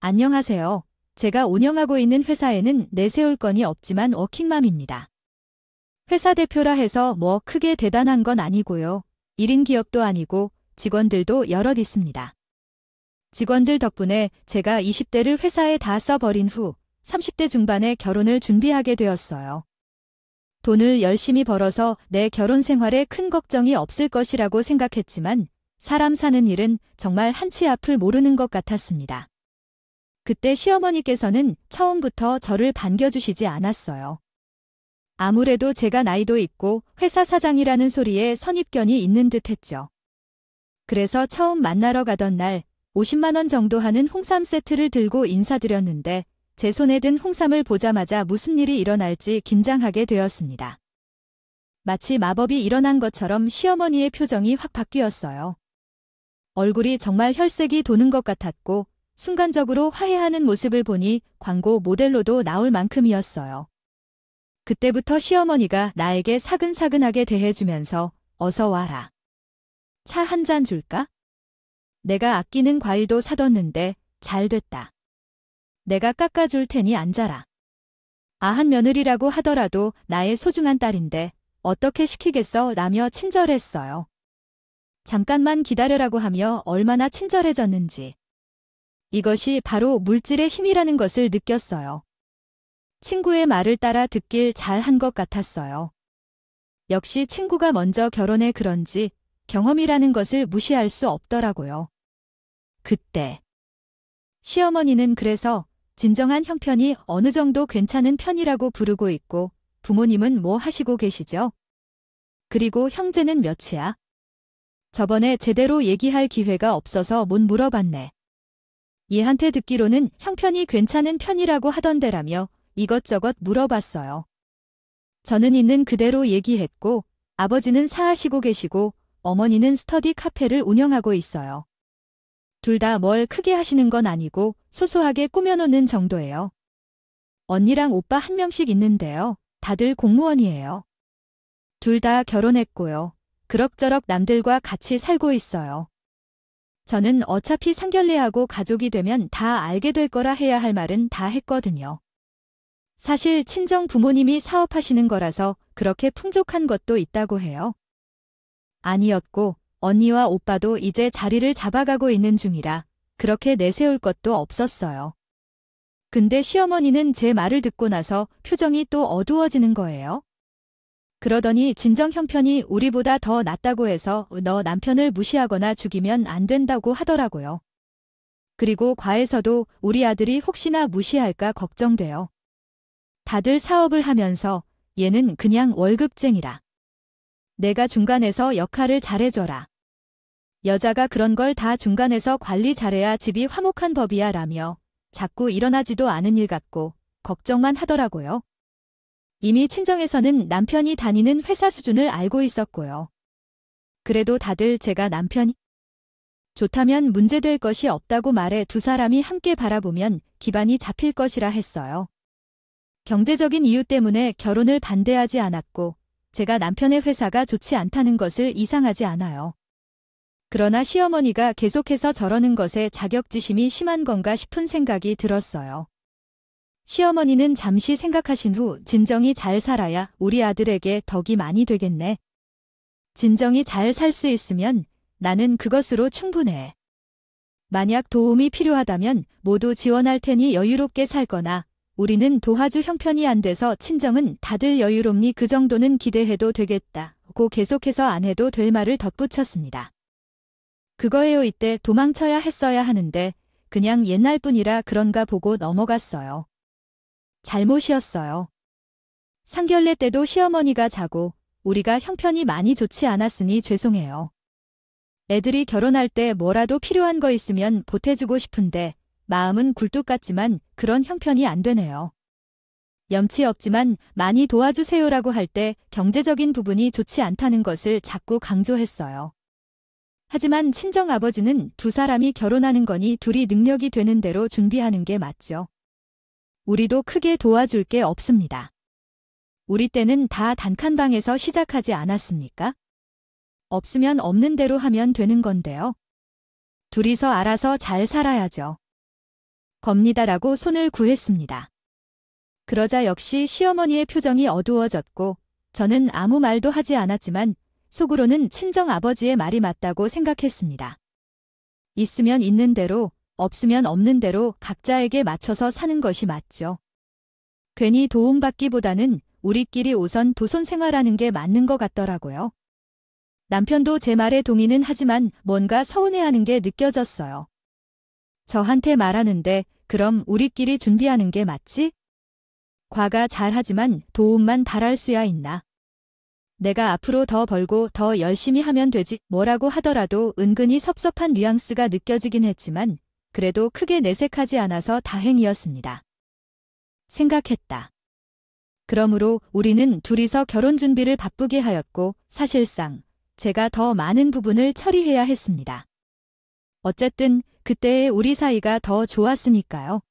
안녕하세요. 제가 운영하고 있는 회사에는 내세울 건이 없지만 워킹맘입니다. 회사 대표라 해서 뭐 크게 대단한 건 아니고요. 1인 기업도 아니고 직원들도 여럿 있습니다. 직원들 덕분에 제가 20대를 회사에 다 써버린 후 30대 중반에 결혼을 준비하게 되었어요. 돈을 열심히 벌어서 내 결혼 생활에 큰 걱정이 없을 것이라고 생각했지만 사람 사는 일은 정말 한치 앞을 모르는 것 같았습니다. 그때 시어머니께서는 처음부터 저를 반겨주시지 않았어요. 아무래도 제가 나이도 있고 회사 사장이라는 소리에 선입견이 있는 듯 했죠. 그래서 처음 만나러 가던 날 50만 원 정도 하는 홍삼 세트를 들고 인사드렸는데 제 손에 든 홍삼을 보자마자 무슨 일이 일어날지 긴장하게 되었습니다. 마치 마법이 일어난 것처럼 시어머니의 표정이 확 바뀌었어요. 얼굴이 정말 혈색이 도는 것 같았고 순간적으로 화해하는 모습을 보니 광고 모델로도 나올 만큼이었어요. 그때부터 시어머니가 나에게 사근사근하게 대해주면서 어서 와라. 차 한 잔 줄까? 내가 아끼는 과일도 사뒀는데 잘 됐다. 내가 깎아줄 테니 앉아라. 아한 며느리라고 하더라도 나의 소중한 딸인데 어떻게 시키겠어 라며 친절했어요. 잠깐만 기다려라고 하며 얼마나 친절해졌는지. 이것이 바로 물질의 힘이라는 것을 느꼈어요. 친구의 말을 따라 듣길 잘한 것 같았어요. 역시 친구가 먼저 결혼해 그런지 경험이라는 것을 무시할 수 없더라고요. 그때 시어머니는 그래서 진정한 형편이 어느 정도 괜찮은 편이라고 부르고 있고 부모님은 뭐 하시고 계시죠? 그리고 형제는 몇이야? 저번에 제대로 얘기할 기회가 없어서 못 물어봤네. 얘한테 듣기로는 형편이 괜찮은 편이라고 하던데라며 이것저것 물어봤어요. 저는 있는 그대로 얘기했고 아버지는 사하시고 계시고 어머니는 스터디 카페를 운영하고 있어요. 둘 다 뭘 크게 하시는 건 아니고 소소하게 꾸며놓는 정도예요. 언니랑 오빠 한 명씩 있는데요. 다들 공무원이에요. 둘 다 결혼했고요. 그럭저럭 남들과 같이 살고 있어요. 저는 어차피 상견례하고 가족이 되면 다 알게 될 거라 해야 할 말은 다 했거든요. 사실 친정 부모님이 사업하시는 거라서 그렇게 풍족한 것도 있다고 해요. 아니었고 언니와 오빠도 이제 자리를 잡아가고 있는 중이라 그렇게 내세울 것도 없었어요. 근데 시어머니는 제 말을 듣고 나서 표정이 또 어두워지는 거예요. 그러더니 진정 형편이 우리보다 더 낫다고 해서 너 남편을 무시하거나 죽이면 안 된다고 하더라고요. 그리고 과에서도 우리 아들이 혹시나 무시할까 걱정돼요. 다들 사업을 하면서 얘는 그냥 월급쟁이라. 내가 중간에서 역할을 잘해줘라. 여자가 그런 걸 다 중간에서 관리 잘해야 집이 화목한 법이야 라며 자꾸 일어나지도 않은 일 같고 걱정만 하더라고요. 이미 친정에서는 남편이 다니는 회사 수준을 알고 있었고요. 그래도 다들 제가 남편이 좋다면 문제될 것이 없다고 말해 두 사람이 함께 바라보면 기반이 잡힐 것이라 했어요. 경제적인 이유 때문에 결혼을 반대하지 않았고 제가 남편의 회사가 좋지 않다는 것을 이상하지 않아요. 그러나 시어머니가 계속해서 저러는 것에 자격지심이 심한 건가 싶은 생각이 들었어요. 시어머니는 잠시 생각하신 후 진정이 잘 살아야 우리 아들에게 덕이 많이 되겠네. 진정이 잘 살 수 있으면 나는 그것으로 충분해. 만약 도움이 필요하다면 모두 지원할 테니 여유롭게 살거나 우리는 도와주 형편이 안 돼서 친정은 다들 여유롭니 그 정도는 기대해도 되겠다고 계속해서 안 해도 될 말을 덧붙였습니다. 그거예요. 이때 도망쳐야 했어야 하는데 그냥 옛날 뿐이라 그런가 보고 넘어갔어요. 잘못이었어요. 상견례 때도 시어머니가 자고 우리가 형편이 많이 좋지 않았으니 죄송해요. 애들이 결혼할 때 뭐라도 필요한 거 있으면 보태주고 싶은데 마음은 굴뚝 같지만 그런 형편이 안 되네요. 염치 없지만 많이 도와주세요라고 할 때 경제적인 부분이 좋지 않다는 것을 자꾸 강조했어요. 하지만 친정아버지는 두 사람이 결혼하는 거니 둘이 능력이 되는 대로 준비하는 게 맞죠. 우리도 크게 도와줄 게 없습니다. 우리 때는 다 단칸방에서 시작하지 않았습니까? 없으면 없는 대로 하면 되는 건데요. 둘이서 알아서 잘 살아야죠. 겁니다라고 손을 구했습니다. 그러자 역시 시어머니의 표정이 어두워졌고 저는 아무 말도 하지 않았지만 속으로는 친정 아버지의 말이 맞다고 생각했습니다. 있으면 있는 대로, 없으면 없는 대로 각자에게 맞춰서 사는 것이 맞죠. 괜히 도움받기보다는 우리끼리 우선 도손 생활하는 게 맞는 것 같더라고요. 남편도 제 말에 동의는 하지만 뭔가 서운해하는 게 느껴졌어요. 저한테 말하는데 그럼 우리끼리 준비하는 게 맞지? 과가 잘하지만 도움만 바랄 수야 있나? 내가 앞으로 더 벌고 더 열심히 하면 되지 뭐라고 하더라도 은근히 섭섭한 뉘앙스가 느껴지긴 했지만 그래도 크게 내색하지 않아서 다행이었습니다. 생각했다. 그러므로 우리는 둘이서 결혼 준비를 바쁘게 하였고 사실상 제가 더 많은 부분을 처리해야 했습니다. 어쨌든 그때의 우리 사이가 더 좋았으니까요.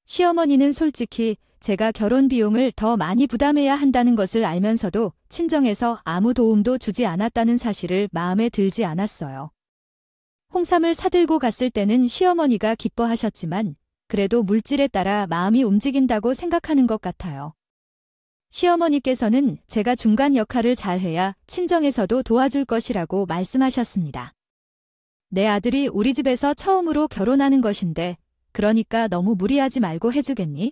시어머니는 솔직히 제가 결혼 비용을 더 많이 부담해야 한다는 것을 알면서도 친정에서 아무 도움도 주지 않았다는 사실을 마음에 들지 않았어요. 홍삼을 사들고 갔을 때는 시어머니가 기뻐하셨지만 그래도 물질에 따라 마음이 움직인다고 생각하는 것 같아요. 시어머니께서는 제가 중간 역할을 잘해야 친정에서도 도와줄 것이라고 말씀하셨습니다. 내 아들이 우리 집에서 처음으로 결혼하는 것인데 그러니까 너무 무리하지 말고 해주겠니?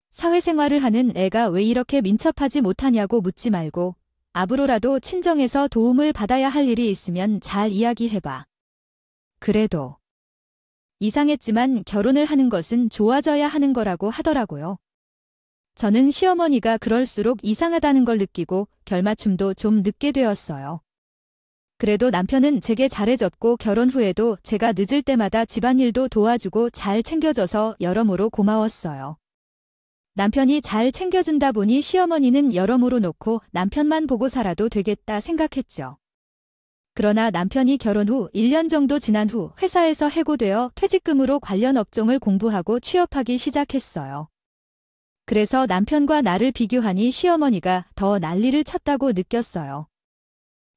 사회생활을 하는 애가 왜 이렇게 민첩하지 못하냐고 묻지 말고 앞으로라도 친정에서 도움을 받아야 할 일이 있으면 잘 이야기해봐. 그래도 이상했지만 결혼을 하는 것은 좋아져야 하는 거라고 하더라고요. 저는 시어머니가 그럴수록 이상하다는 걸 느끼고 결맞춤도 좀 늦게 되었어요. 그래도 남편은 제게 잘해줬고 결혼 후에도 제가 늦을 때마다 집안일도 도와주고 잘 챙겨줘서 여러모로 고마웠어요. 남편이 잘 챙겨준다 보니 시어머니는 여러모로 놓고 남편만 보고 살아도 되겠다 생각했죠. 그러나 남편이 결혼 후 1년 정도 지난 후 회사에서 해고되어 퇴직금으로 관련 업종을 공부하고 취업하기 시작했어요. 그래서 남편과 나를 비교하니 시어머니가 더 난리를 쳤다고 느꼈어요.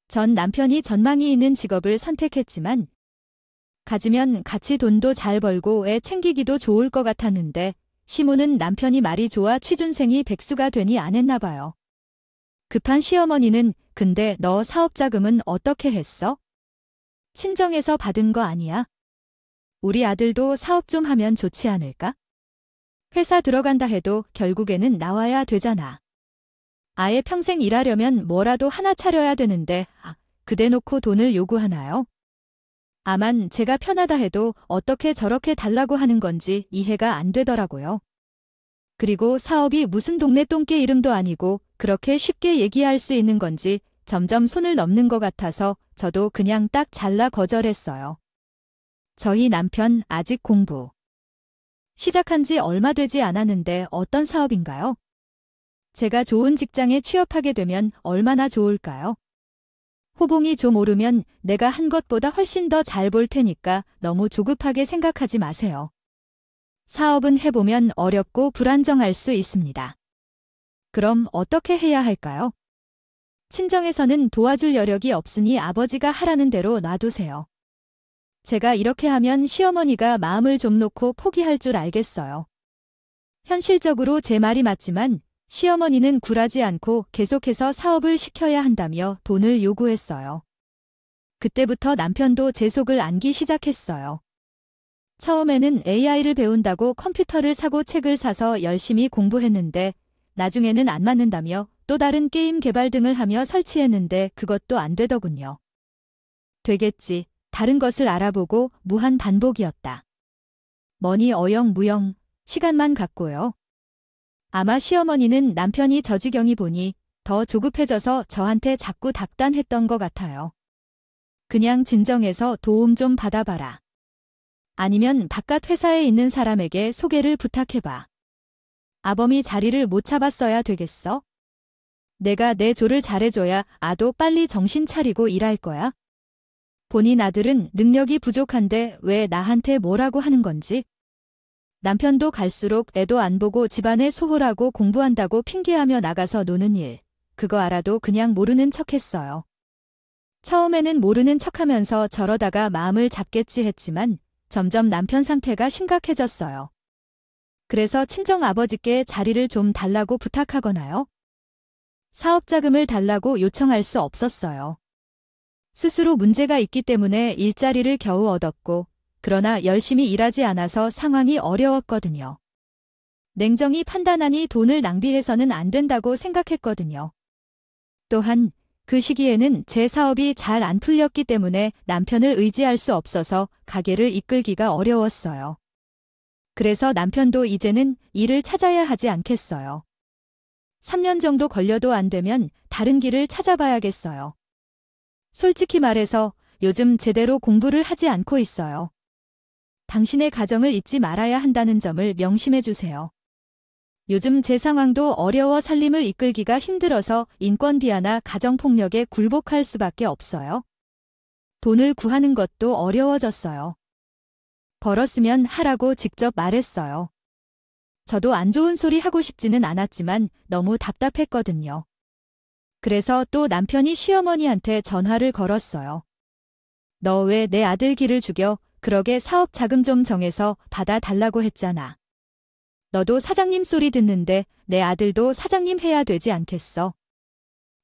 전 남편이 전망이 있는 직업을 선택했지만 가지면 같이 돈도 잘 벌고 애 챙기기도 좋을 것 같았는데 시모는 남편이 말이 좋아 취준생이 백수가 되니 안 했나 봐요. 급한 시어머니는 근데 너 사업 자금은 어떻게 했어? 친정에서 받은 거 아니야? 우리 아들도 사업 좀 하면 좋지 않을까? 회사 들어간다 해도 결국에는 나와야 되잖아. 아예 평생 일하려면 뭐라도 하나 차려야 되는데 그대 놓고 돈을 요구하나요? 아만 제가 편하다 해도 어떻게 저렇게 달라고 하는 건지 이해가 안 되더라고요. 그리고 사업이 무슨 동네 똥개 이름도 아니고 그렇게 쉽게 얘기할 수 있는 건지 점점 손을 넘는 것 같아서 저도 그냥 딱 잘라 거절했어요. 저희 남편 아직 공부 시작한 지 얼마 되지 않았는데 어떤 사업인가요? 제가 좋은 직장에 취업하게 되면 얼마나 좋을까요? 호봉이 좀 오르면 내가 한 것보다 훨씬 더 잘 볼 테니까 너무 조급하게 생각하지 마세요. 사업은 해보면 어렵고 불안정할 수 있습니다. 그럼 어떻게 해야 할까요? 친정에서는 도와줄 여력이 없으니 아버지가 하라는 대로 놔두세요. 제가 이렇게 하면 시어머니가 마음을 좀 놓고 포기할 줄 알겠어요. 현실적으로 제 말이 맞지만 시어머니는 굴하지 않고 계속해서 사업을 시켜야 한다며 돈을 요구했어요. 그때부터 남편도 제 속을 안기 시작했어요. 처음에는 AI를 배운다고 컴퓨터를 사고 책을 사서 열심히 공부했는데 나중에는 안 맞는다며 또 다른 게임 개발 등을 하며 설치했는데 그것도 안 되더군요. 되겠지. 다른 것을 알아보고 무한 반복이었다. 뭐니 어영무영 시간만 갔고요. 아마 시어머니는 남편이 저 지경이 보니 더 조급해져서 저한테 자꾸 닥단했던 것 같아요. 그냥 진정해서 도움 좀 받아봐라. 아니면 바깥 회사에 있는 사람에게 소개를 부탁해봐. 아범이 자리를 못 잡았어야 되겠어? 내가 내 조를 잘해줘야 아도 빨리 정신 차리고 일할 거야? 본인 아들은 능력이 부족한데 왜 나한테 뭐라고 하는 건지? 남편도 갈수록 애도 안 보고 집안에 소홀하고 공부한다고 핑계하며 나가서 노는 일. 그거 알아도 그냥 모르는 척했어요. 처음에는 모르는 척하면서 저러다가 마음을 잡겠지 했지만 점점 남편 상태가 심각해졌어요. 그래서 친정아버지께 자리를 좀 달라고 부탁하거나요. 사업 자금을 달라고 요청할 수 없었어요. 스스로 문제가 있기 때문에 일자리를 겨우 얻었고, 그러나 열심히 일하지 않아서 상황이 어려웠거든요. 냉정히 판단하니 돈을 낭비해서는 안 된다고 생각했거든요. 또한 그 시기에는 제 사업이 잘 안 풀렸기 때문에 남편을 의지할 수 없어서 가게를 이끌기가 어려웠어요. 그래서 남편도 이제는 일을 찾아야 하지 않겠어요. 3년 정도 걸려도 안 되면 다른 길을 찾아봐야겠어요. 솔직히 말해서 요즘 제대로 공부를 하지 않고 있어요. 당신의 가정을 잊지 말아야 한다는 점을 명심해 주세요. 요즘 제 상황도 어려워 살림을 이끌기가 힘들어서 인권비하나 가정폭력에 굴복할 수밖에 없어요. 돈을 구하는 것도 어려워졌어요. 벌었으면 하라고 직접 말했어요. 저도 안 좋은 소리 하고 싶지는 않았지만 너무 답답했거든요. 그래서 또 남편이 시어머니한테 전화를 걸었어요. 너 왜 내 아들 길을 죽여? 그러게 사업 자금 좀 정해서 받아달라고 했잖아. 너도 사장님 소리 듣는데 내 아들도 사장님 해야 되지 않겠어?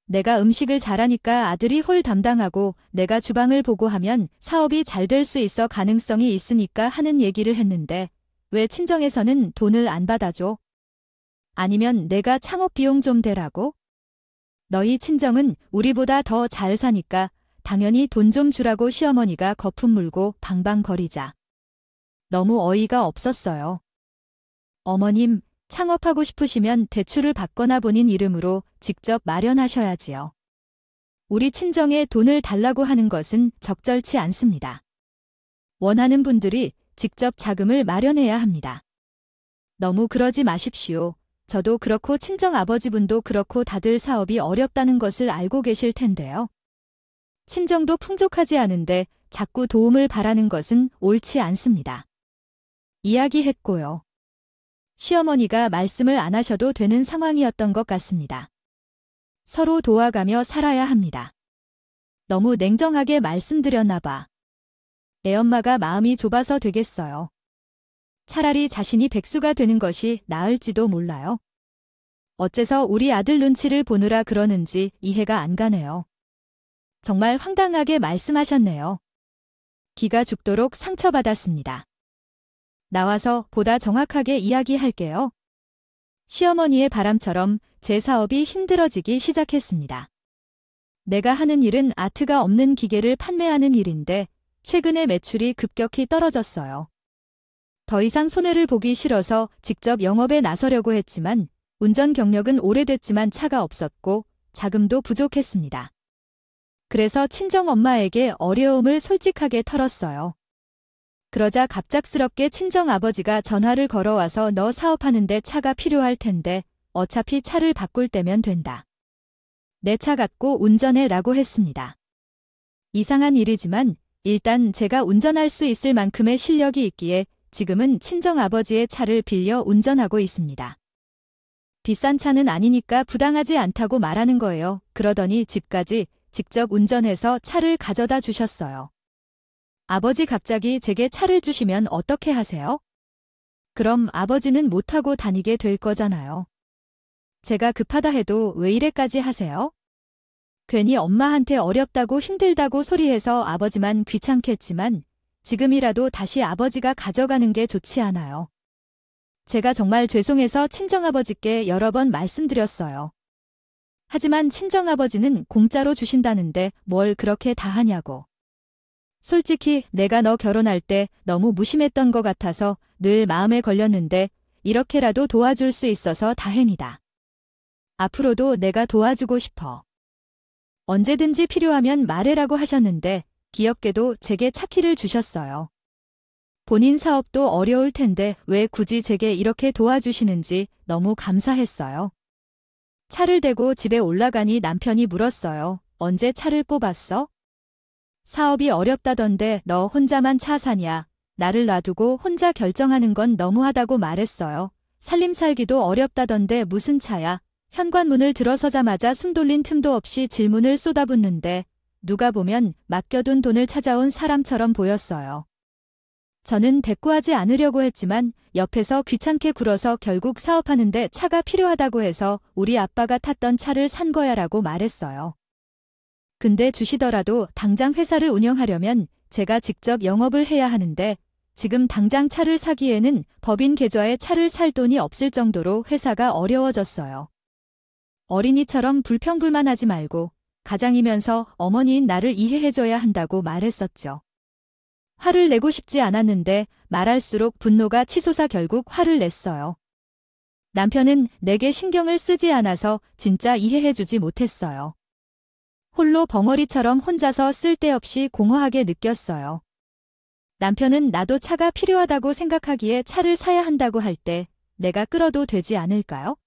내가 음식을 잘하니까 아들이 홀 담당하고 내가 주방을 보고 하면 사업이 잘 될 수 있어 가능성이 있으니까 하는 얘기를 했는데 왜 친정에서는 돈을 안 받아줘? 아니면 내가 창업 비용 좀 대라고? 너희 친정은 우리보다 더 잘 사니까 당연히 돈 좀 주라고 시어머니가 거품 물고 방방거리자. 너무 어이가 없었어요. 어머님, 창업하고 싶으시면 대출을 받거나 본인 이름으로 직접 마련하셔야지요. 우리 친정에 돈을 달라고 하는 것은 적절치 않습니다. 원하는 분들이 직접 자금을 마련해야 합니다. 너무 그러지 마십시오. 저도 그렇고 친정 아버지분도 그렇고 다들 사업이 어렵다는 것을 알고 계실 텐데요. 친정도 풍족하지 않은데 자꾸 도움을 바라는 것은 옳지 않습니다. 이야기했고요. 시어머니가 말씀을 안 하셔도 되는 상황이었던 것 같습니다. 서로 도와가며 살아야 합니다. 너무 냉정하게 말씀드렸나 봐. 애 엄마가 마음이 좁아서 되겠어요. 차라리 자신이 백수가 되는 것이 나을지도 몰라요. 어째서 우리 아들 눈치를 보느라 그러는지 이해가 안 가네요. 정말 황당하게 말씀하셨네요. 기가 죽도록 상처받았습니다. 나와서 보다 정확하게 이야기할게요. 시어머니의 바람처럼 제 사업이 힘들어지기 시작했습니다. 내가 하는 일은 아트가 없는 기계를 판매하는 일인데 최근에 매출이 급격히 떨어졌어요. 더 이상 손해를 보기 싫어서 직접 영업에 나서려고 했지만 운전 경력은 오래됐지만 차가 없었고 자금도 부족했습니다. 그래서 친정엄마에게 어려움을 솔직하게 털었어요. 그러자 갑작스럽게 친정아버지가 전화를 걸어와서 너 사업하는데 차가 필요할 텐데 어차피 차를 바꿀 때면 된다. 내 차 갖고 운전해 라고 했습니다. 이상한 일이지만 일단 제가 운전할 수 있을 만큼의 실력이 있기에 지금은 친정아버지의 차를 빌려 운전하고 있습니다. 비싼 차는 아니니까 부당하지 않다고 말하는 거예요. 그러더니 집까지 직접 운전해서 차를 가져다 주셨어요. 아버지 갑자기 제게 차를 주시면 어떻게 하세요? 그럼 아버지는 못 타고 다니게 될 거잖아요. 제가 급하다 해도 왜 이래까지 하세요? 괜히 엄마한테 어렵다고 힘들다고 소리해서 아버지만 귀찮게 했지만 지금이라도 다시 아버지가 가져가는 게 좋지 않아요. 제가 정말 죄송해서 친정아버지께 여러 번 말씀드렸어요. 하지만 친정아버지는 공짜로 주신다는데 뭘 그렇게 다 하냐고. 솔직히 내가 너 결혼할 때 너무 무심했던 것 같아서 늘 마음에 걸렸는데 이렇게라도 도와줄 수 있어서 다행이다. 앞으로도 내가 도와주고 싶어. 언제든지 필요하면 말해라고 하셨는데 귀엽게도 제게 차키를 주셨어요. 본인 사업도 어려울 텐데 왜 굳이 제게 이렇게 도와주시는지 너무 감사했어요. 차를 대고 집에 올라가니 남편이 물었어요. 언제 차를 뽑았어? 사업이 어렵다던데 너 혼자만 차 사냐? 나를 놔두고 혼자 결정하는 건 너무하다고 말했어요. 살림 살기도 어렵다던데 무슨 차야? 현관문을 들어서자마자 숨 돌린 틈도 없이 질문을 쏟아붓는데 누가 보면 맡겨둔 돈을 찾아온 사람처럼 보였어요. 저는 대꾸하지 않으려고 했지만 옆에서 귀찮게 굴어서 결국 사업하는데 차가 필요하다고 해서 우리 아빠가 탔던 차를 산 거야라고 말했어요. 근데 주시더라도 당장 회사를 운영하려면 제가 직접 영업을 해야 하는데 지금 당장 차를 사기에는 법인 계좌에 차를 살 돈이 없을 정도로 회사가 어려워졌어요. 어린이처럼 불평불만하지 말고 가장이면서 어머니인 나를 이해해줘야 한다고 말했었죠. 화를 내고 싶지 않았는데 말할수록 분노가 치솟아 결국 화를 냈어요. 남편은 내게 신경을 쓰지 않아서 진짜 이해해주지 못했어요. 홀로 벙어리처럼 혼자서 쓸데없이 공허하게 느꼈어요. 남편은 나도 차가 필요하다고 생각하기에 차를 사야 한다고 할 때 내가 끌어도 되지 않을까요?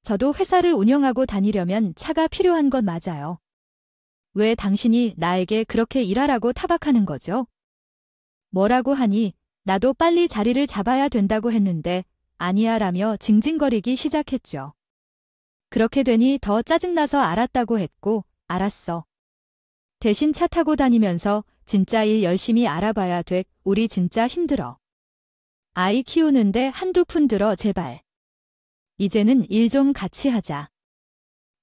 저도 회사를 운영하고 다니려면 차가 필요한 건 맞아요. 왜 당신이 나에게 그렇게 일하라고 타박하는 거죠? 뭐라고 하니 나도 빨리 자리를 잡아야 된다고 했는데 아니야 라며 징징거리기 시작했죠. 그렇게 되니 더 짜증나서 알았다고 했고 알았어. 대신 차 타고 다니면서 진짜 일 열심히 알아봐야 돼. 우리 진짜 힘들어. 아이 키우는데 한두 푼 들어 제발. 이제는 일 좀 같이 하자.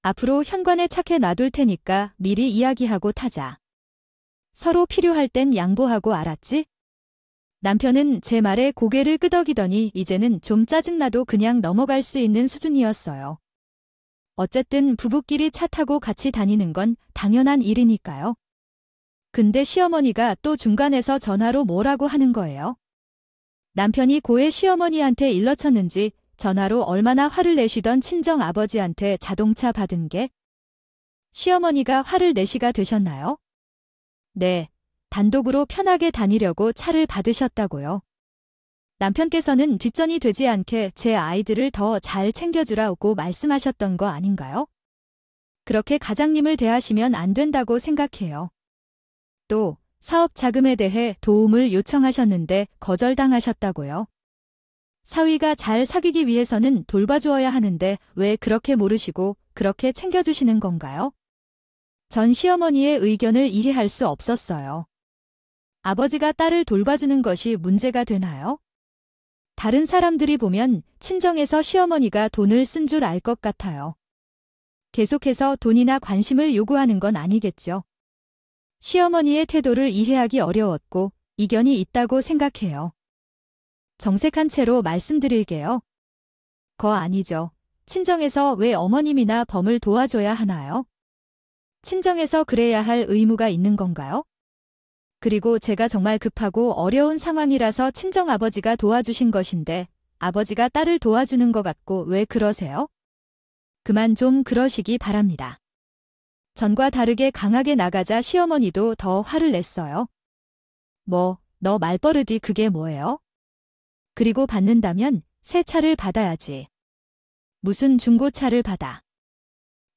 앞으로 현관에 차게 놔둘 테니까 미리 이야기하고 타자. 서로 필요할 땐 양보하고 알았지? 남편은 제 말에 고개를 끄덕이더니 이제는 좀 짜증나도 그냥 넘어갈 수 있는 수준이었어요. 어쨌든 부부끼리 차 타고 같이 다니는 건 당연한 일이니까요. 근데 시어머니가 또 중간에서 전화로 뭐라고 하는 거예요. 남편이 고해 시어머니한테 일러쳤는지 전화로 얼마나 화를 내시던 친정 아버지한테 자동차 받은 게 시어머니가 화를 내시가 되셨나요? 네, 단독으로 편하게 다니려고 차를 받으셨다고요. 남편께서는 뒷전이 되지 않게 제 아이들을 더 잘 챙겨주라고 말씀하셨던 거 아닌가요? 그렇게 가장님을 대하시면 안 된다고 생각해요. 또 사업 자금에 대해 도움을 요청하셨는데 거절당하셨다고요. 사위가 잘 사귀기 위해서는 돌봐주어야 하는데 왜 그렇게 모르시고 그렇게 챙겨주시는 건가요? 전 시어머니의 의견을 이해할 수 없었어요. 아버지가 딸을 돌봐주는 것이 문제가 되나요? 다른 사람들이 보면 친정에서 시어머니가 돈을 쓴 줄 알 것 같아요. 계속해서 돈이나 관심을 요구하는 건 아니겠죠. 시어머니의 태도를 이해하기 어려웠고 이견이 있다고 생각해요. 정색한 채로 말씀드릴게요. 거 아니죠. 친정에서 왜 어머님이나 범을 도와줘야 하나요? 친정에서 그래야 할 의무가 있는 건가요? 그리고 제가 정말 급하고 어려운 상황이라서 친정아버지가 도와주신 것인데 아버지가 딸을 도와주는 것 같고 왜 그러세요? 그만 좀 그러시기 바랍니다. 전과 다르게 강하게 나가자 시어머니도 더 화를 냈어요. 뭐, 너 말버릇이 그게 뭐예요? 그리고 받는다면 새 차를 받아야지. 무슨 중고차를 받아.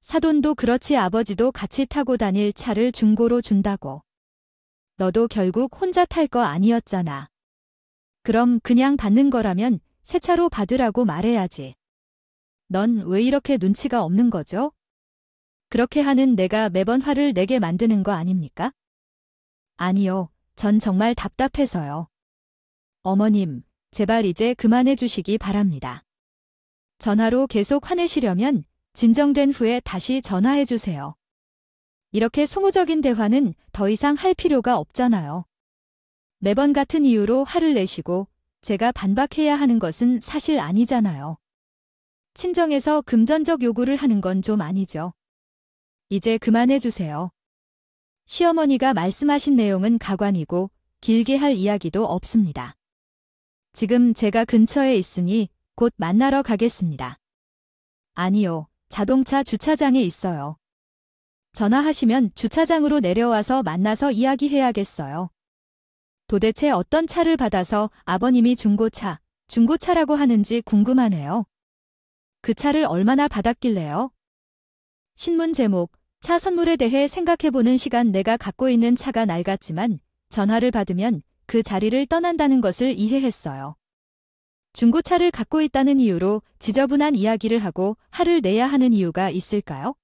사돈도 그렇지 아버지도 같이 타고 다닐 차를 중고로 준다고. 너도 결국 혼자 탈 거 아니었잖아. 그럼 그냥 받는 거라면 새 차로 받으라고 말해야지. 넌 왜 이렇게 눈치가 없는 거죠? 그렇게 하는 내가 매번 화를 내게 만드는 거 아닙니까? 아니요, 전 정말 답답해서요. 어머님, 제발 이제 그만해 주시기 바랍니다. 전화로 계속 화내시려면 진정된 후에 다시 전화해 주세요. 이렇게 소모적인 대화는 더 이상 할 필요가 없잖아요. 매번 같은 이유로 화를 내시고 제가 반박해야 하는 것은 사실 아니잖아요. 친정에서 금전적 요구를 하는 건 좀 아니죠. 이제 그만해 주세요. 시어머니가 말씀하신 내용은 가관이고 길게 할 이야기도 없습니다. 지금 제가 근처에 있으니 곧 만나러 가겠습니다. 아니요, 자동차 주차장에 있어요. 전화하시면 주차장으로 내려와서 만나서 이야기해야겠어요. 도대체 어떤 차를 받아서 아버님이 중고차라고 하는지 궁금하네요. 그 차를 얼마나 받았길래요? 신문 제목, 차 선물에 대해 생각해보는 시간. 내가 갖고 있는 차가 낡았지만 전화를 받으면 그 자리를 떠난다는 것을 이해했어요. 중고차를 갖고 있다는 이유로 지저분한 이야기를 하고 화를 내야 하는 이유가 있을까요?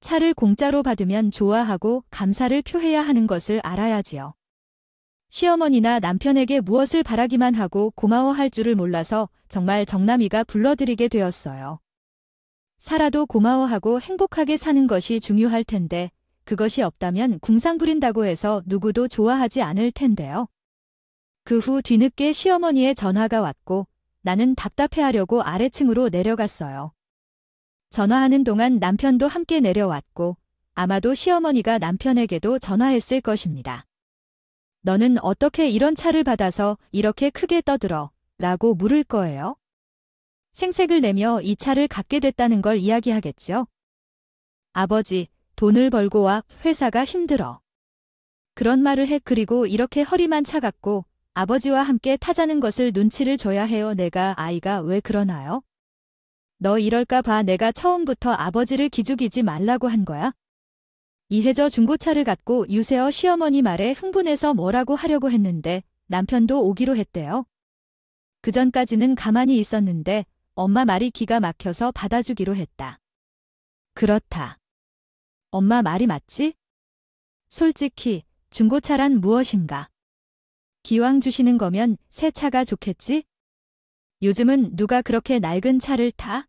차를 공짜로 받으면 좋아하고 감사를 표해야 하는 것을 알아야지요. 시어머니나 남편에게 무엇을 바라기만 하고 고마워할 줄을 몰라서 정말 정남이가 불러드리게 되었어요. 살아도 고마워하고 행복하게 사는 것이 중요할 텐데 그것이 없다면 궁상 부린다고 해서 누구도 좋아하지 않을 텐데요. 그 후 뒤늦게 시어머니의 전화가 왔고 나는 답답해하려고 아래층으로 내려갔어요. 전화하는 동안 남편도 함께 내려왔고 아마도 시어머니가 남편에게도 전화했을 것입니다. 너는 어떻게 이런 차를 받아서 이렇게 크게 떠들어? 라고 물을 거예요. 생색을 내며 이 차를 갖게 됐다는 걸 이야기하겠죠. 아버지, 돈을 벌고 와, 회사가 힘들어. 그런 말을 해. 그리고 이렇게 허리만 차갑고 아버지와 함께 타자는 것을 눈치를 줘야 해요. 내가 아이가 왜 그러나요? 너 이럴까 봐 내가 처음부터 아버지를 기죽이지 말라고 한 거야. 이해저 중고차를 갖고 유세어 시어머니 말에 흥분해서 뭐라고 하려고 했는데 남편도 오기로 했대요. 그전까지는 가만히 있었는데 엄마 말이 기가 막혀서 받아주기로 했다. 그렇다. 엄마 말이 맞지? 솔직히 중고차란 무엇인가? 기왕 주시는 거면 새 차가 좋겠지? 요즘은 누가 그렇게 낡은 차를 타?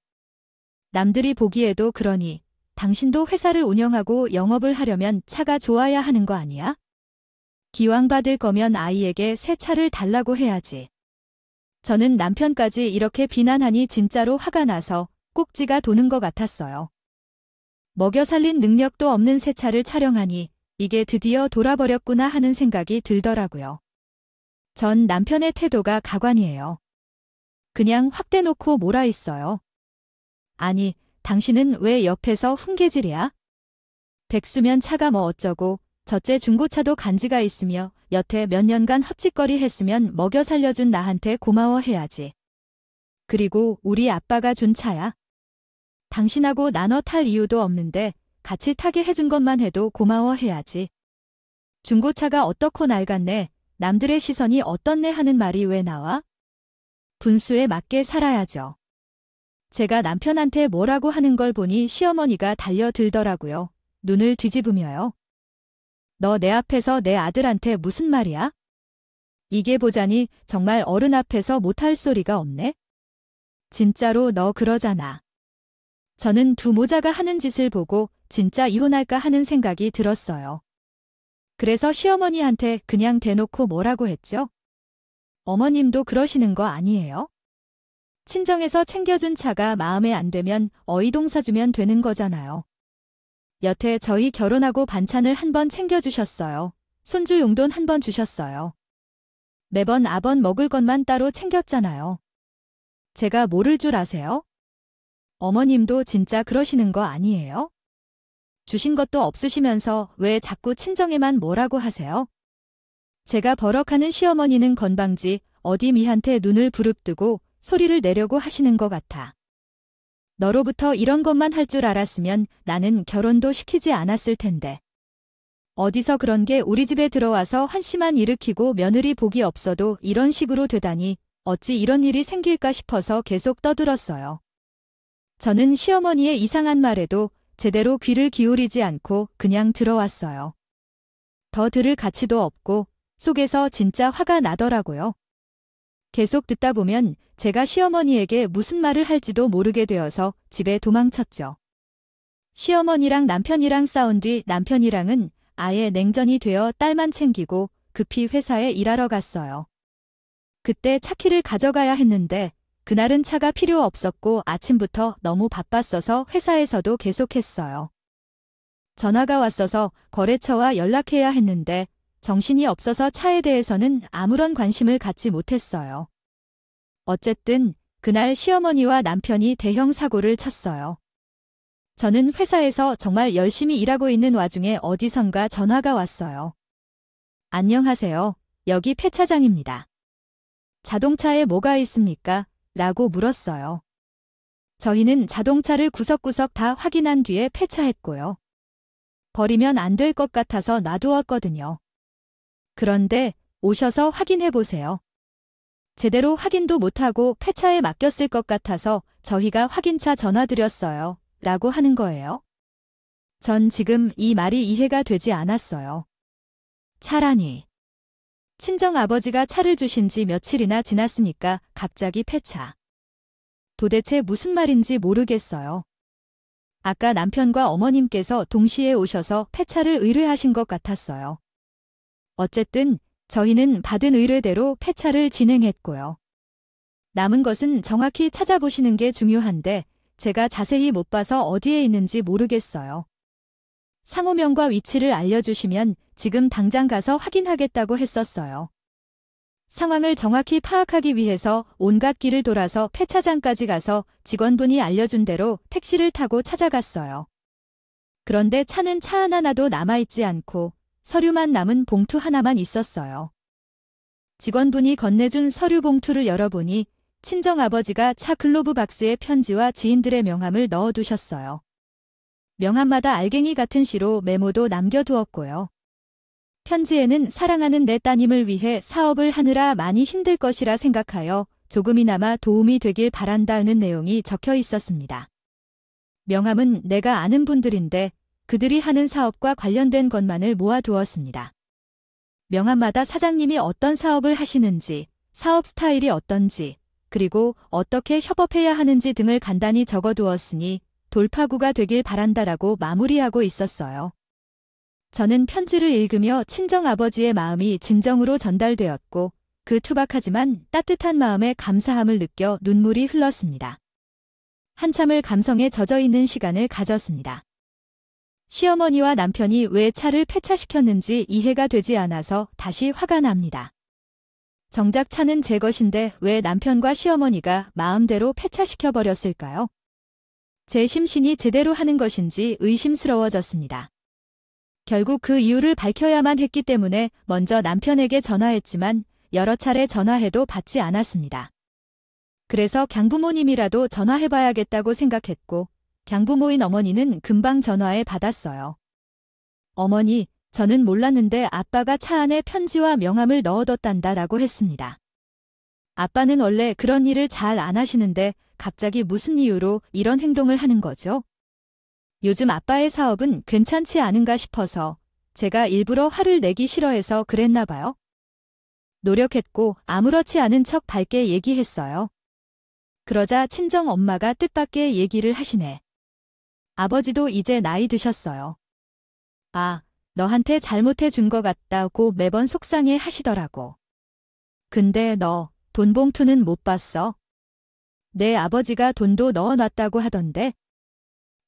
남들이 보기에도 그러니 당신도 회사를 운영하고 영업을 하려면 차가 좋아야 하는 거 아니야? 기왕 받을 거면 아이에게 새 차를 달라고 해야지. 저는 남편까지 이렇게 비난하니 진짜로 화가 나서 꼭지가 도는 것 같았어요. 먹여 살린 능력도 없는 새 차를 촬영하니 이게 드디어 돌아버렸구나 하는 생각이 들더라고요. 전 남편의 태도가 가관이에요. 그냥 확 대놓고 몰아 있어요. 아니, 당신은 왜 옆에서 훈계질이야? 백수면 차가 뭐 어쩌고 저째 중고차도 간지가 있으며 여태 몇 년간 헛짓거리 했으면 먹여 살려준 나한테 고마워해야지. 그리고 우리 아빠가 준 차야. 당신하고 나눠 탈 이유도 없는데 같이 타게 해준 것만 해도 고마워해야지. 중고차가 어떻고 낡았네, 남들의 시선이 어떻네 하는 말이 왜 나와? 분수에 맞게 살아야죠. 제가 남편한테 뭐라고 하는 걸 보니 시어머니가 달려들더라고요. 눈을 뒤집으며요. 너 내 앞에서 내 아들한테 무슨 말이야? 이게 보자니 정말 어른 앞에서 못할 소리가 없네. 진짜로 너 그러잖아. 저는 두 모자가 하는 짓을 보고 진짜 이혼할까 하는 생각이 들었어요. 그래서 시어머니한테 그냥 대놓고 뭐라고 했죠? 어머님도 그러시는 거 아니에요? 친정에서 챙겨준 차가 마음에 안 되면 어이동사 주면 되는 거잖아요. 여태 저희 결혼하고 반찬을 한 번 챙겨주셨어요. 손주 용돈 한 번 주셨어요. 매번 아번 먹을 것만 따로 챙겼잖아요. 제가 모를 줄 아세요? 어머님도 진짜 그러시는 거 아니에요? 주신 것도 없으시면서 왜 자꾸 친정에만 뭐라고 하세요? 제가 버럭하는 시어머니는 건방지 어디 미한테 눈을 부릅뜨고 소리를 내려고 하시는 것 같아. 너로부터 이런 것만 할 줄 알았으면 나는 결혼도 시키지 않았을 텐데. 어디서 그런 게 우리 집에 들어와서 환심만 일으키고 며느리 복이 없어도 이런 식으로 되다니 어찌 이런 일이 생길까 싶어서 계속 떠들었어요. 저는 시어머니의 이상한 말에도 제대로 귀를 기울이지 않고 그냥 들어왔어요. 더 들을 가치도 없고 속에서 진짜 화가 나더라고요. 계속 듣다 보면 제가 시어머니에게 무슨 말을 할지도 모르게 되어서 집에 도망쳤죠. 시어머니랑 남편이랑 싸운 뒤 남편이랑은 아예 냉전이 되어 딸만 챙기고 급히 회사에 일하러 갔어요. 그때 차키를 가져가야 했는데 그날은 차가 필요 없었고 아침부터 너무 바빴어서 회사에서도 계속했어요. 전화가 왔어서 거래처와 연락해야 했는데 정신이 없어서 차에 대해서는 아무런 관심을 갖지 못했어요. 어쨌든 그날 시어머니와 남편이 대형 사고를 쳤어요. 저는 회사에서 정말 열심히 일하고 있는 와중에 어디선가 전화가 왔어요. 안녕하세요. 여기 폐차장입니다. 자동차에 뭐가 있습니까? 라고 물었어요. 저희는 자동차를 구석구석 다 확인한 뒤에 폐차했고요. 버리면 안 될 것 같아서 놔두었거든요. 그런데 오셔서 확인해 보세요. 제대로 확인도 못하고 폐차에 맡겼을 것 같아서 저희가 확인차 전화드렸어요. 라고 하는 거예요. 전 지금 이 말이 이해가 되지 않았어요. 차라니. 친정아버지가 차를 주신 지 며칠이나 지났으니까 갑자기 폐차. 도대체 무슨 말인지 모르겠어요. 아까 남편과 어머님께서 동시에 오셔서 폐차를 의뢰하신 것 같았어요. 어쨌든 저희는 받은 의뢰대로 폐차를 진행했고요. 남은 것은 정확히 찾아보시는 게 중요한데 제가 자세히 못 봐서 어디에 있는지 모르겠어요. 상호명과 위치를 알려주시면 지금 당장 가서 확인하겠다고 했었어요. 상황을 정확히 파악하기 위해서 온갖 길을 돌아서 폐차장까지 가서 직원분이 알려준 대로 택시를 타고 찾아갔어요. 그런데 차는 차 하나도 남아있지 않고 서류만 남은 봉투 하나만 있었어요. 직원분이 건네준 서류 봉투를 열어보니 친정아버지가 차 글로브 박스에 편지와 지인들의 명함을 넣어두셨어요. 명함마다 알갱이 같은 시로 메모도 남겨두었고요. 편지에는 사랑하는 내 따님을 위해 사업을 하느라 많이 힘들 것이라 생각하여 조금이나마 도움이 되길 바란다는 내용이 적혀 있었습니다. 명함은 내가 아는 분들인데 그들이 하는 사업과 관련된 것만을 모아두었습니다. 명함마다 사장님이 어떤 사업을 하시는지, 사업 스타일이 어떤지, 그리고 어떻게 협업해야 하는지 등을 간단히 적어두었으니 돌파구가 되길 바란다라고 마무리하고 있었어요. 저는 편지를 읽으며 친정아버지의 마음이 진정으로 전달되었고 그 투박하지만 따뜻한 마음에 감사함을 느껴 눈물이 흘렀습니다. 한참을 감성에 젖어있는 시간을 가졌습니다. 시어머니와 남편이 왜 차를 폐차시켰는지 이해가 되지 않아서 다시 화가 납니다. 정작 차는 제 것인데 왜 남편과 시어머니가 마음대로 폐차시켜버렸을까요? 제 심신이 제대로 하는 것인지 의심스러워졌습니다. 결국 그 이유를 밝혀야만 했기 때문에 먼저 남편에게 전화했지만 여러 차례 전화해도 받지 않았습니다. 그래서 갱부모님이라도 전화해봐야겠다고 생각했고 갱부모인 어머니는 금방 전화해 받았어요. 어머니, 저는 몰랐는데 아빠가 차 안에 편지와 명함을 넣어뒀단다라고 했습니다. 아빠는 원래 그런 일을 잘 안 하시는데 갑자기 무슨 이유로 이런 행동을 하는 거죠? 요즘 아빠의 사업은 괜찮지 않은가 싶어서 제가 일부러 화를 내기 싫어해서 그랬나 봐요. 노력했고 아무렇지 않은 척 밝게 얘기했어요. 그러자 친정 엄마가 뜻밖의 얘기를 하시네. 아버지도 이제 나이 드셨어요. 아, 너한테 잘못해 준 것 같다고 매번 속상해 하시더라고. 근데 너 돈 봉투는 못 봤어? 내 아버지가 돈도 넣어놨다고 하던데.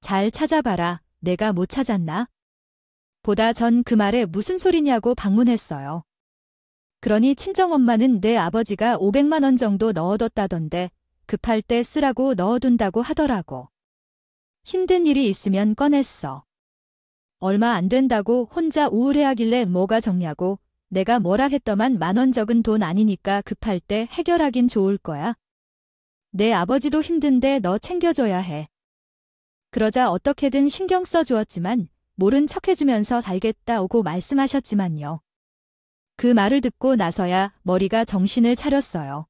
잘 찾아봐라. 내가 못 찾았나? 보다 전 그 말에 무슨 소리냐고 방문했어요. 그러니 친정엄마는 내 아버지가 500만 원 정도 넣어뒀다던데 급할 때 쓰라고 넣어둔다고 하더라고. 힘든 일이 있으면 꺼냈어. 얼마 안 된다고 혼자 우울해하길래 뭐가 적냐고. 내가 뭐라 했더만 10,000원 적은 돈 아니니까 급할 때 해결하긴 좋을 거야. 내 아버지도 힘든데 너 챙겨줘야 해. 그러자 어떻게든 신경 써주었지만 모른 척해주면서 살겠다 오고 말씀하셨지만요. 그 말을 듣고 나서야 머리가 정신을 차렸어요.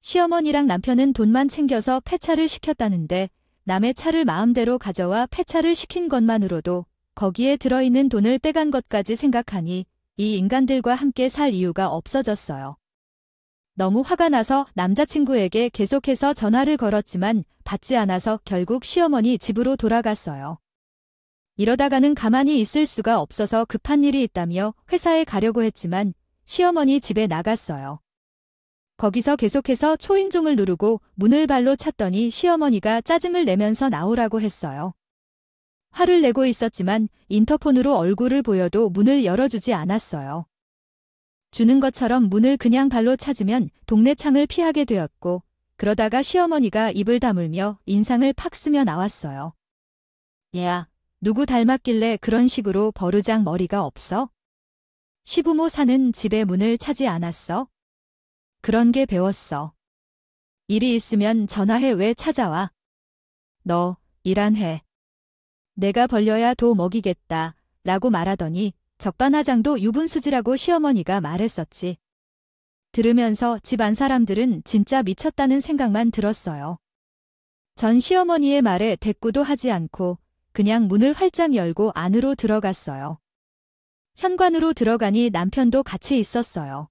시어머니랑 남편은 돈만 챙겨서 폐차를 시켰다는데 남의 차를 마음대로 가져와 폐차를 시킨 것만으로도 거기에 들어있는 돈을 빼간 것까지 생각하니 이 인간들과 함께 살 이유가 없어졌어요. 너무 화가 나서 남자친구에게 계속해서 전화를 걸었지만 받지 않아서 결국 시어머니 집으로 돌아갔어요. 이러다가는 가만히 있을 수가 없어서 급한 일이 있다며 회사에 가려고 했지만 시어머니 집에 나갔어요. 거기서 계속해서 초인종을 누르고 문을 발로 찼더니 시어머니가 짜증을 내면서 나오라고 했어요. 화를 내고 있었지만 인터폰으로 얼굴을 보여도 문을 열어주지 않았어요. 주는 것처럼 문을 그냥 발로 찾으면 동네 창을 피하게 되었고 그러다가 시어머니가 입을 다물며 인상을 팍 쓰며 나왔어요. 얘야, 누구 닮았길래 그런 식으로 버르장 머리가 없어? 시부모 사는 집에 문을 차지 않았어? 그런 게 배웠어. 일이 있으면 전화해 왜 찾아와? 너 일 안 해. 내가 벌려야 도 먹이겠다 라고 말하더니 적반하장도 유분수지라고 시어머니가 말했었지. 들으면서 집안 사람들은 진짜 미쳤다는 생각만 들었어요. 전 시어머니의 말에 대꾸도 하지 않고 그냥 문을 활짝 열고 안으로 들어갔어요. 현관으로 들어가니 남편도 같이 있었어요.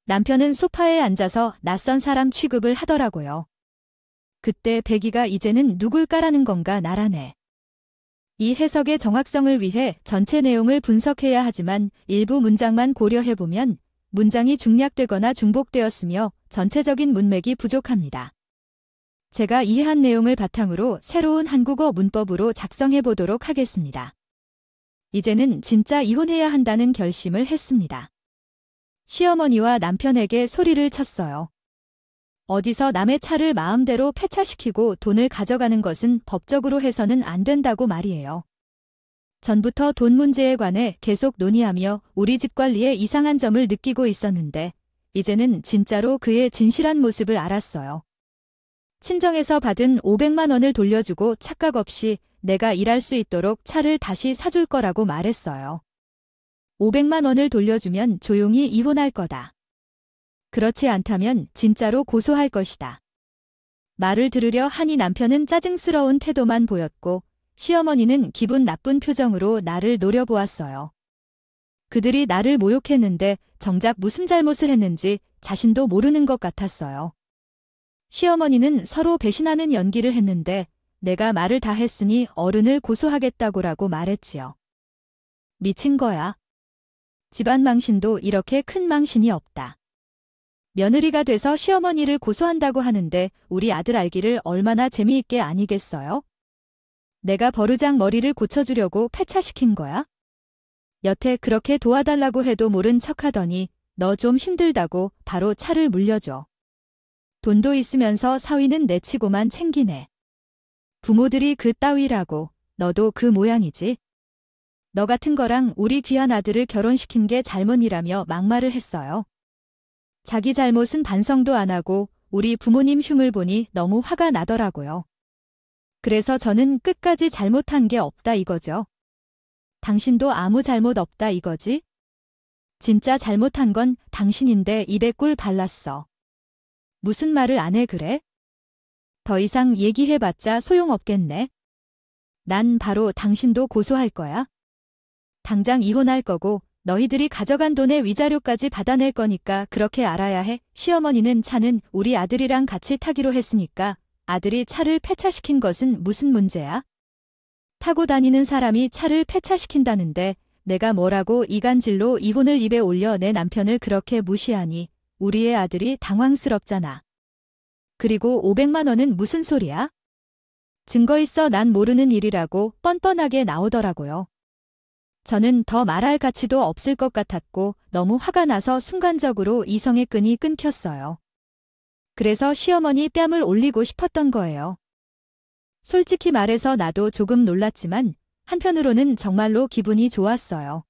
남편은 소파에 앉아서 낯선 사람 취급을 하더라고요. 그때 백이가 이제는 누굴까라는 건가 나라네. 이 해석의 정확성을 위해 전체 내용을 분석해야 하지만 일부 문장만 고려해보면 문장이 중략되거나 중복되었으며 전체적인 문맥이 부족합니다. 제가 이해한 내용을 바탕으로 새로운 한국어 문법으로 작성해 보도록 하겠습니다. 이제는 진짜 이혼해야 한다는 결심을 했습니다. 시어머니와 남편에게 소리를 쳤어요. 어디서 남의 차를 마음대로 폐차시키고 돈을 가져가는 것은 법적으로 해서는 안 된다고 말이에요. 전부터 돈 문제에 관해 계속 논의하며 우리 집 관리에 이상한 점을 느끼고 있었는데 이제는 진짜로 그의 진실한 모습을 알았어요. 친정에서 받은 500만 원을 돌려주고 착각 없이 내가 일할 수 있도록 차를 다시 사줄 거라고 말했어요. 500만 원을 돌려주면 조용히 이혼할 거다. 그렇지 않다면 진짜로 고소할 것이다. 말을 들으려 하니 남편은 짜증스러운 태도만 보였고 시어머니는 기분 나쁜 표정으로 나를 노려보았어요. 그들이 나를 모욕했는데 정작 무슨 잘못을 했는지 자신도 모르는 것 같았어요. 시어머니는 서로 배신하는 연기를 했는데 내가 말을 다 했으니 어른을 고소하겠다고라고 말했지요. 미친 거야. 집안 망신도 이렇게 큰 망신이 없다. 며느리가 돼서 시어머니를 고소한다고 하는데 우리 아들 알기를 얼마나 재미있게 아니겠어요? 내가 버르장 머리를 고쳐주려고 폐차시킨 거야? 여태 그렇게 도와달라고 해도 모른 척하더니 너 좀 힘들다고 바로 차를 물려줘. 돈도 있으면서 사위는 내치고만 챙기네. 부모들이 그 따위라고 너도 그 모양이지. 너 같은 거랑 우리 귀한 아들을 결혼시킨 게 잘못이라며 막말을 했어요. 자기 잘못은 반성도 안 하고 우리 부모님 흉을 보니 너무 화가 나더라고요. 그래서 저는 끝까지 잘못한 게 없다 이거죠. 당신도 아무 잘못 없다 이거지? 진짜 잘못한 건 당신인데 입에 꿀 발랐어. 무슨 말을 안 해 그래? 더 이상 얘기해봤자 소용없겠네. 난 바로 당신도 고소할 거야. 당장 이혼할 거고 너희들이 가져간 돈의 위자료까지 받아낼 거니까 그렇게 알아야 해. 시어머니는 차는 우리 아들이랑 같이 타기로 했으니까 아들이 차를 폐차시킨 것은 무슨 문제야? 타고 다니는 사람이 차를 폐차시킨다는데 내가 뭐라고 이간질로 이혼을 입에 올려 내 남편을 그렇게 무시하니 우리의 아들이 당황스럽잖아. 그리고 500만 원은 무슨 소리야? 증거 있어 난 모르는 일이라고 뻔뻔하게 나오더라고요. 저는 더 말할 가치도 없을 것 같았고 너무 화가 나서 순간적으로 이성의 끈이 끊겼어요. 그래서 시어머니 뺨을 올리고 싶었던 거예요. 솔직히 말해서 나도 조금 놀랐지만 한편으로는 정말로 기분이 좋았어요.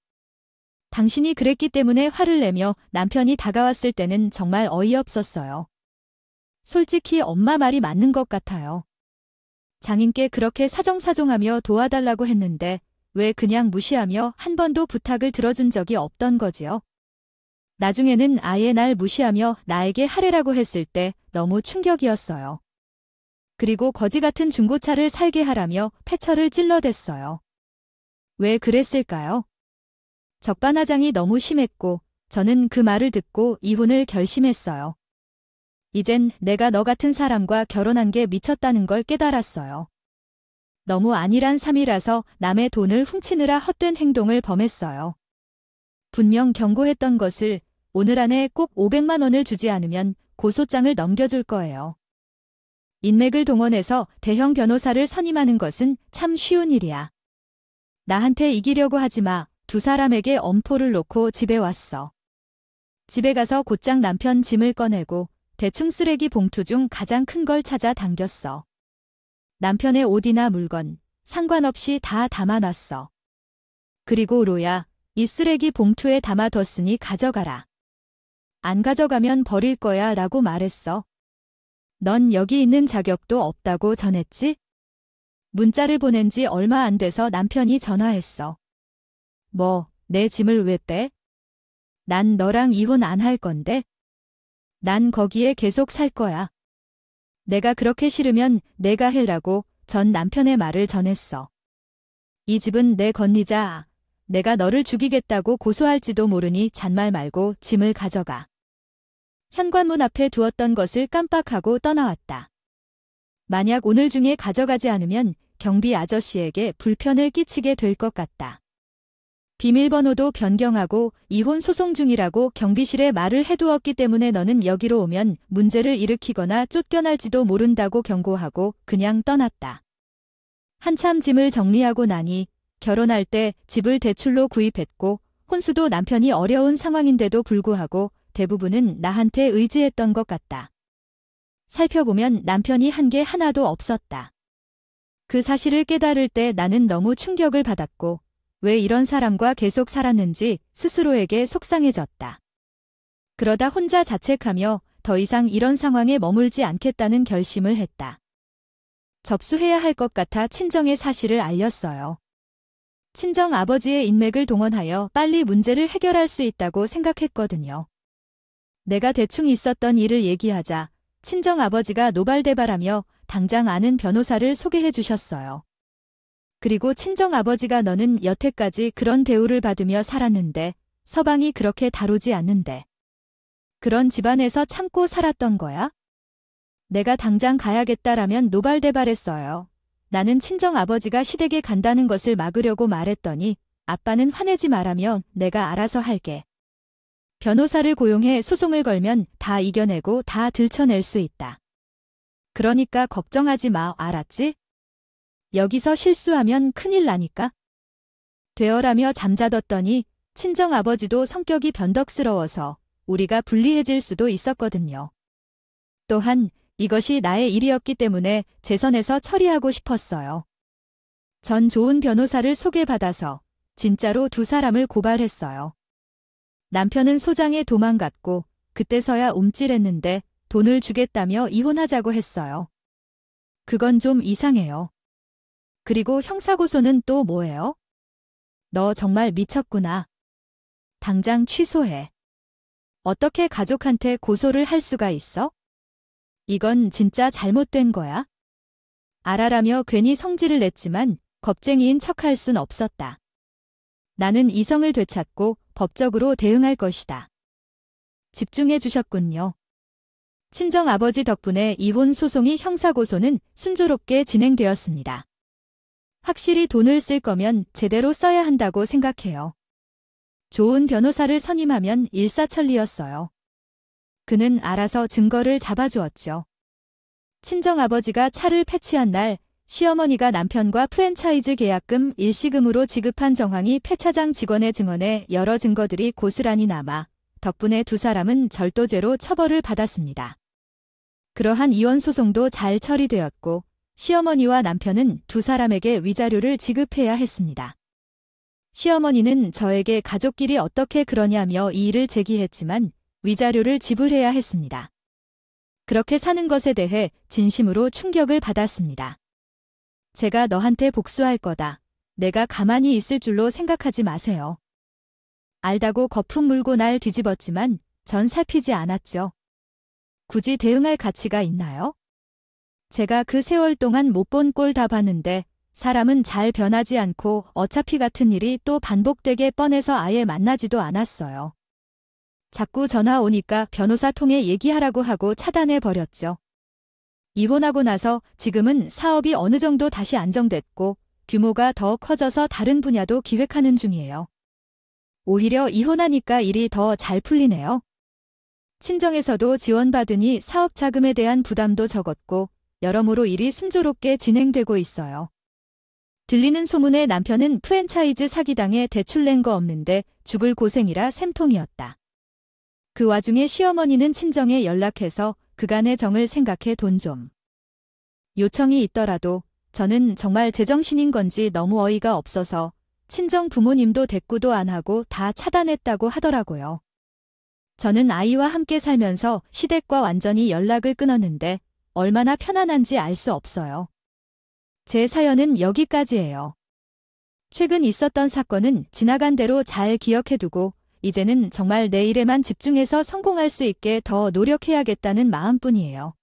당신이 그랬기 때문에 화를 내며 남편이 다가왔을 때는 정말 어이없었어요. 솔직히 엄마 말이 맞는 것 같아요. 장인께 그렇게 사정사정하며 도와달라고 했는데 왜 그냥 무시하며 한 번도 부탁을 들어준 적이 없던 거지요? 나중에는 아예 날 무시하며 나에게 하래라고 했을 때 너무 충격이었어요. 그리고 거지 같은 중고차를 살게 하라며 폐철을 찔러댔어요. 왜 그랬을까요? 적반하장이 너무 심했고 저는 그 말을 듣고 이혼을 결심했어요. 이젠 내가 너 같은 사람과 결혼한 게 미쳤다는 걸 깨달았어요. 너무 안일한 삶이라서 남의 돈을 훔치느라 헛된 행동을 범했어요. 분명 경고했던 것을 오늘 안에 꼭 500만 원을 주지 않으면 고소장을 넘겨줄 거예요. 인맥을 동원해서 대형 변호사를 선임하는 것은 참 쉬운 일이야. 나한테 이기려고 하지 마. 두 사람에게 엄포를 놓고 집에 왔어. 집에 가서 곧장 남편 짐을 꺼내고 대충 쓰레기 봉투 중 가장 큰 걸 찾아 당겼어. 남편의 옷이나 물건 상관없이 다 담아놨어. 그리고 로야, 이 쓰레기 봉투에 담아뒀으니 가져가라. 안 가져가면 버릴 거야 라고 말했어. 넌 여기 있는 자격도 없다고 전했지? 문자를 보낸 지 얼마 안 돼서 남편이 전화했어. 뭐, 내 짐을 왜 빼? 난 너랑 이혼 안 할 건데? 난 거기에 계속 살 거야. 내가 그렇게 싫으면 내가 해라고 전 남편의 말을 전했어. 이 집은 내 건이자 내가 너를 죽이겠다고 고소할지도 모르니 잔말 말고 짐을 가져가. 현관문 앞에 두었던 것을 깜빡하고 떠나왔다. 만약 오늘 중에 가져가지 않으면 경비 아저씨에게 불편을 끼치게 될 것 같다. 비밀번호도 변경하고 이혼 소송 중이라고 경비실에 말을 해두었기 때문에 너는 여기로 오면 문제를 일으키거나 쫓겨날지도 모른다고 경고하고 그냥 떠났다. 한참 짐을 정리하고 나니 결혼할 때 집을 대출로 구입했고 혼수도 남편이 어려운 상황인데도 불구하고 대부분은 나한테 의지했던 것 같다. 살펴보면 남편이 한 게 하나도 없었다. 그 사실을 깨달을 때 나는 너무 충격을 받았고 왜 이런 사람과 계속 살았는지 스스로에게 속상해졌다. 그러다 혼자 자책하며 더 이상 이런 상황에 머물지 않겠다는 결심을 했다. 접수해야 할 것 같아 친정에 사실을 알렸어요. 친정 아버지의 인맥을 동원하여 빨리 문제를 해결할 수 있다고 생각했거든요. 내가 대충 있었던 일을 얘기하자 친정 아버지가 노발대발하며 당장 아는 변호사를 소개해 주셨어요. 그리고 친정 아버지가 너는 여태까지 그런 대우를 받으며 살았는데 서방이 그렇게 다루지 않는데 그런 집안에서 참고 살았던 거야? 내가 당장 가야겠다라면 노발대발했어요. 나는 친정 아버지가 시댁에 간다는 것을 막으려고 말했더니 아빠는 화내지 말라며 내가 알아서 할게. 변호사를 고용해 소송을 걸면 다 이겨내고 다 들춰낼 수 있다. 그러니까 걱정하지 마, 알았지? 여기서 실수하면 큰일 나니까. 되어라며 잠자뒀더니 친정 아버지도 성격이 변덕스러워서 우리가 불리해질 수도 있었거든요. 또한 이것이 나의 일이었기 때문에 제 선에서 처리하고 싶었어요. 전 좋은 변호사를 소개받아서 진짜로 두 사람을 고발했어요. 남편은 소장에 도망갔고 그때서야 움찔했는데 돈을 주겠다며 이혼하자고 했어요. 그건 좀 이상해요. 그리고 형사고소는 또 뭐예요? 너 정말 미쳤구나. 당장 취소해. 어떻게 가족한테 고소를 할 수가 있어? 이건 진짜 잘못된 거야. 알아라며 괜히 성질을 냈지만 겁쟁이인 척할 순 없었다. 나는 이성을 되찾고 법적으로 대응할 것이다. 집중해 주셨군요. 친정아버지 덕분에 이혼 소송이 형사고소는 순조롭게 진행되었습니다. 확실히 돈을 쓸 거면 제대로 써야 한다고 생각해요. 좋은 변호사를 선임하면 일사천리였어요. 그는 알아서 증거를 잡아주었죠. 친정아버지가 차를 패치한 날 시어머니가 남편과 프랜차이즈 계약금 일시금으로 지급한 정황이 폐차장 직원의 증언에 여러 증거들이 고스란히 남아 덕분에 두 사람은 절도죄로 처벌을 받았습니다. 그러한 이혼 소송도 잘 처리되었고 시어머니와 남편은 두 사람에게 위자료를 지급해야 했습니다. 시어머니는 저에게 가족끼리 어떻게 그러냐며 이의를 제기했지만 위자료를 지불해야 했습니다. 그렇게 사는 것에 대해 진심으로 충격을 받았습니다. 제가 너한테 복수할 거다. 내가 가만히 있을 줄로 생각하지 마세요. 알다고 거품 물고 날 뒤집었지만 전 살피지 않았죠. 굳이 대응할 가치가 있나요? 제가 그 세월 동안 못 본 꼴 다 봤는데 사람은 잘 변하지 않고 어차피 같은 일이 또 반복되게 뻔해서 아예 만나지도 않았어요. 자꾸 전화 오니까 변호사 통해 얘기하라고 하고 차단해버렸죠. 이혼하고 나서 지금은 사업이 어느 정도 다시 안정됐고 규모가 더 커져서 다른 분야도 기획하는 중이에요. 오히려 이혼하니까 일이 더 잘 풀리네요. 친정에서도 지원받으니 사업 자금에 대한 부담도 적었고 여러모로 일이 순조롭게 진행되고 있어요. 들리는 소문에 남편은 프랜차이즈 사기당해 대출 낸 거 없는데 죽을 고생이라 샘통이었다. 그 와중에 시어머니는 친정에 연락해서 그간의 정을 생각해 돈 좀. 요청이 있더라도 저는 정말 제정신인 건지 너무 어이가 없어서 친정 부모님도 대꾸도 안 하고 다 차단했다고 하더라고요. 저는 아이와 함께 살면서 시댁과 완전히 연락을 끊었는데 얼마나 편안한지 알 수 없어요. 제 사연은 여기까지예요. 최근 있었던 사건은 지나간 대로 잘 기억해두고 이제는 정말 내 일에만 집중해서 성공할 수 있게 더 노력해야겠다는 마음뿐이에요.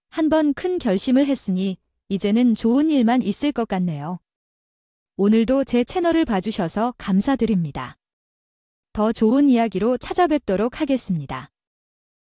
한번 큰 결심을 했으니 이제는 좋은 일만 있을 것 같네요. 오늘도 제 채널을 봐주셔서 감사드립니다. 더 좋은 이야기로 찾아뵙도록 하겠습니다.